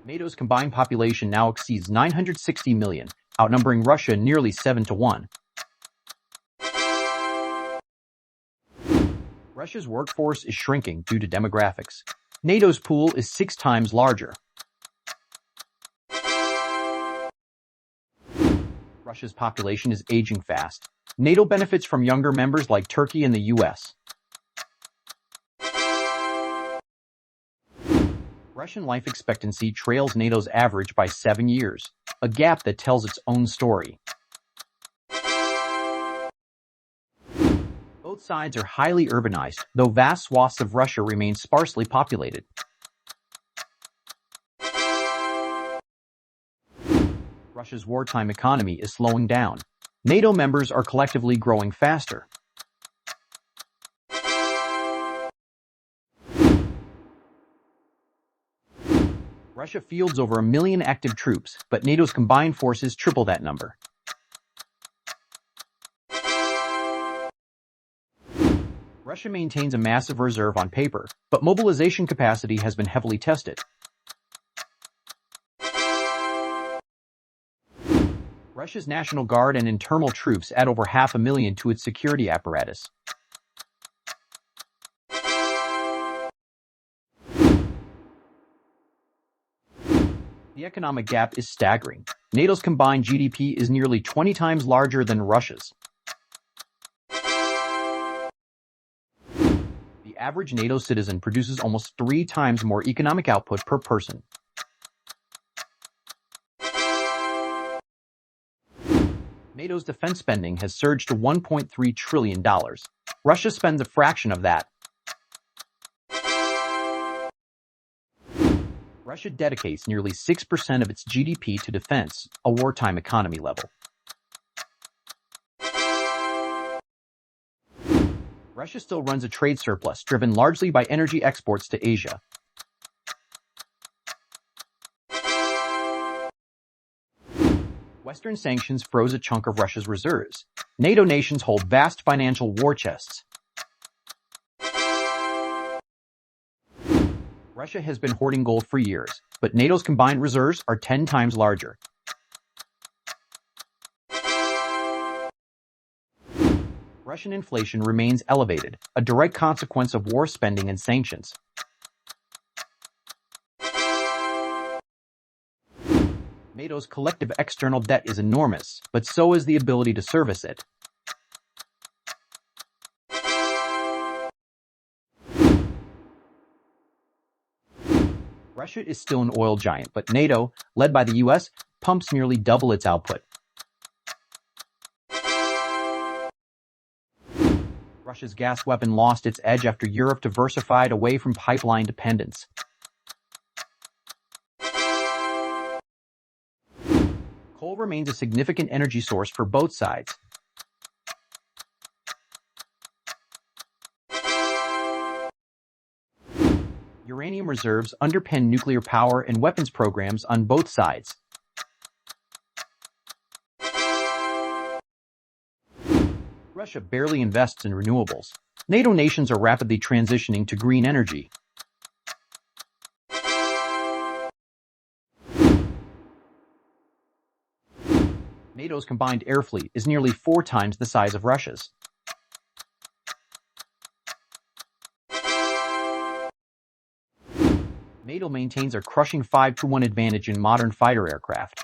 NATO's combined population now exceeds 960 million, outnumbering Russia nearly 7-1. Russia's workforce is shrinking due to demographics. NATO's pool is 6 times larger. Russia's population is aging fast. NATO benefits from younger members like Turkey and the US. Russian life expectancy trails NATO's average by 7 years, a gap that tells its own story. Both sides are highly urbanized, though vast swaths of Russia remain sparsely populated. Russia's wartime economy is slowing down. NATO members are collectively growing faster. Russia fields over 1 million active troops, but NATO's combined forces triple that number. Russia maintains a massive reserve on paper, but mobilization capacity has been heavily tested. Russia's National Guard and internal troops add over 500,000 to its security apparatus. The economic gap is staggering. NATO's combined GDP is nearly 20 times larger than Russia's. The average NATO citizen produces almost 3 times more economic output per person. NATO's defense spending has surged to $1.3 trillion. Russia spends a fraction of that. Russia dedicates nearly 6% of its GDP to defense, a wartime economy level. Russia still runs a trade surplus driven largely by energy exports to Asia. Western sanctions froze a chunk of Russia's reserves. NATO nations hold vast financial war chests. Russia has been hoarding gold for years, but NATO's combined reserves are 10 times larger. Russian inflation remains elevated, a direct consequence of war spending and sanctions. NATO's collective external debt is enormous, but so is the ability to service it. Russia is still an oil giant, but NATO, led by the US, pumps nearly double its output. Russia's gas weapon lost its edge after Europe diversified away from pipeline dependence. Coal remains a significant energy source for both sides. Uranium reserves underpin nuclear power and weapons programs on both sides. Russia barely invests in renewables. NATO nations are rapidly transitioning to green energy. NATO's combined air fleet is nearly 4 times the size of Russia's. NATO maintains a crushing 5-1 advantage in modern fighter aircraft.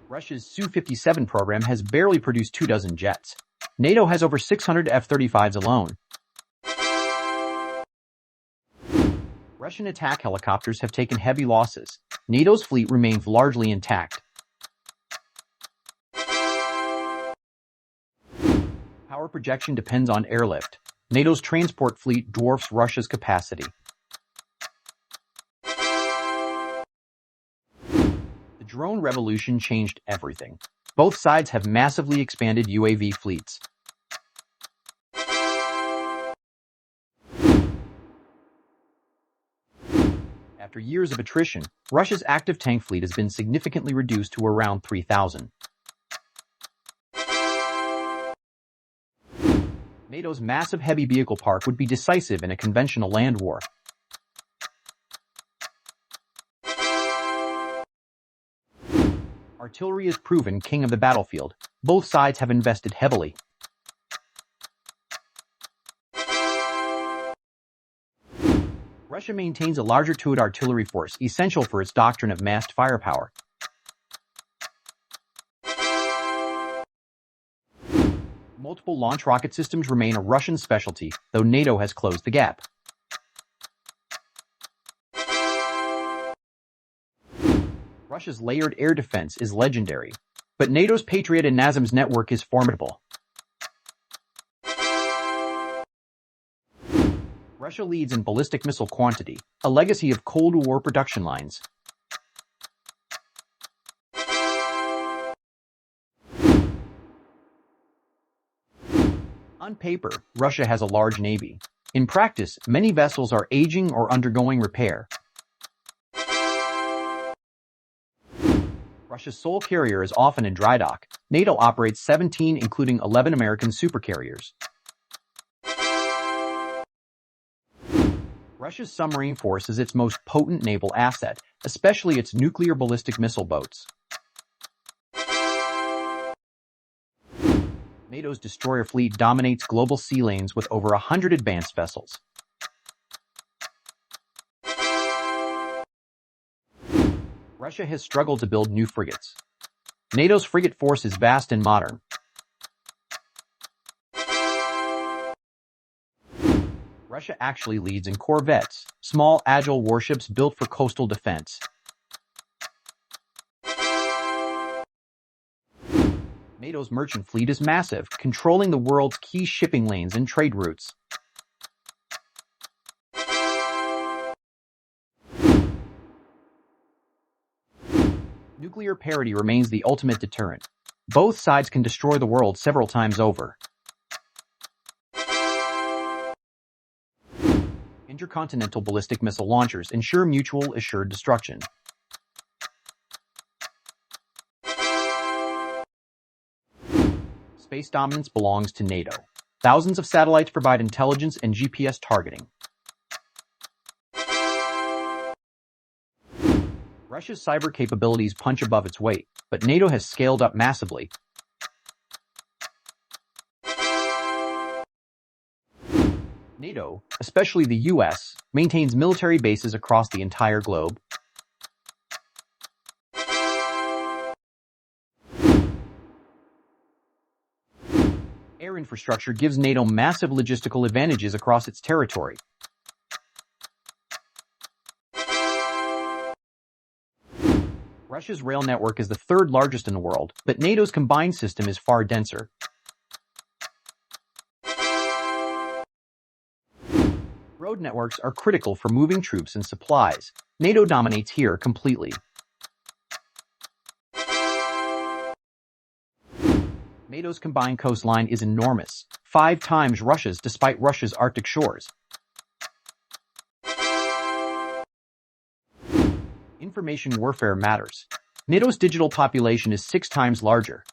Russia's Su-57 program has barely produced 24 jets. NATO has over 600 F-35s alone. Russian attack helicopters have taken heavy losses. NATO's fleet remains largely intact. Power projection depends on airlift. NATO's transport fleet dwarfs Russia's capacity. The drone revolution changed everything. Both sides have massively expanded UAV fleets. After years of attrition, Russia's active tank fleet has been significantly reduced to around 3,000. NATO's massive heavy vehicle park would be decisive in a conventional land war. Artillery is proven king of the battlefield. Both sides have invested heavily. Russia maintains a larger two-toed artillery force, essential for its doctrine of massed firepower. Multiple launch rocket systems remain a Russian specialty, though NATO has closed the gap. Russia's layered air defense is legendary, but NATO's Patriot and NASAMS network is formidable. Russia leads in ballistic missile quantity, a legacy of Cold War production lines. On paper, Russia has a large navy. In practice, many vessels are aging or undergoing repair. Russia's sole carrier is often in dry dock. NATO operates 17, including 11 American supercarriers. Russia's submarine force is its most potent naval asset, especially its nuclear ballistic missile boats. NATO's destroyer fleet dominates global sea lanes with over 100 advanced vessels. Russia has struggled to build new frigates. NATO's frigate force is vast and modern. Russia actually leads in corvettes, small, agile warships built for coastal defense. NATO's merchant fleet is massive, controlling the world's key shipping lanes and trade routes. Nuclear parity remains the ultimate deterrent. Both sides can destroy the world several times over. Intercontinental ballistic missile launchers ensure mutual assured destruction. Space dominance belongs to NATO. Thousands of satellites provide intelligence and GPS targeting. Russia's cyber capabilities punch above its weight, but NATO has scaled up massively. NATO, especially the US, maintains military bases across the entire globe. Air infrastructure gives NATO massive logistical advantages across its territory. Russia's rail network is the third largest in the world, but NATO's combined system is far denser. Road networks are critical for moving troops and supplies. NATO dominates here completely. NATO's combined coastline is enormous, 5 times Russia's despite Russia's Arctic shores. Information warfare matters. NATO's digital population is 6 times larger.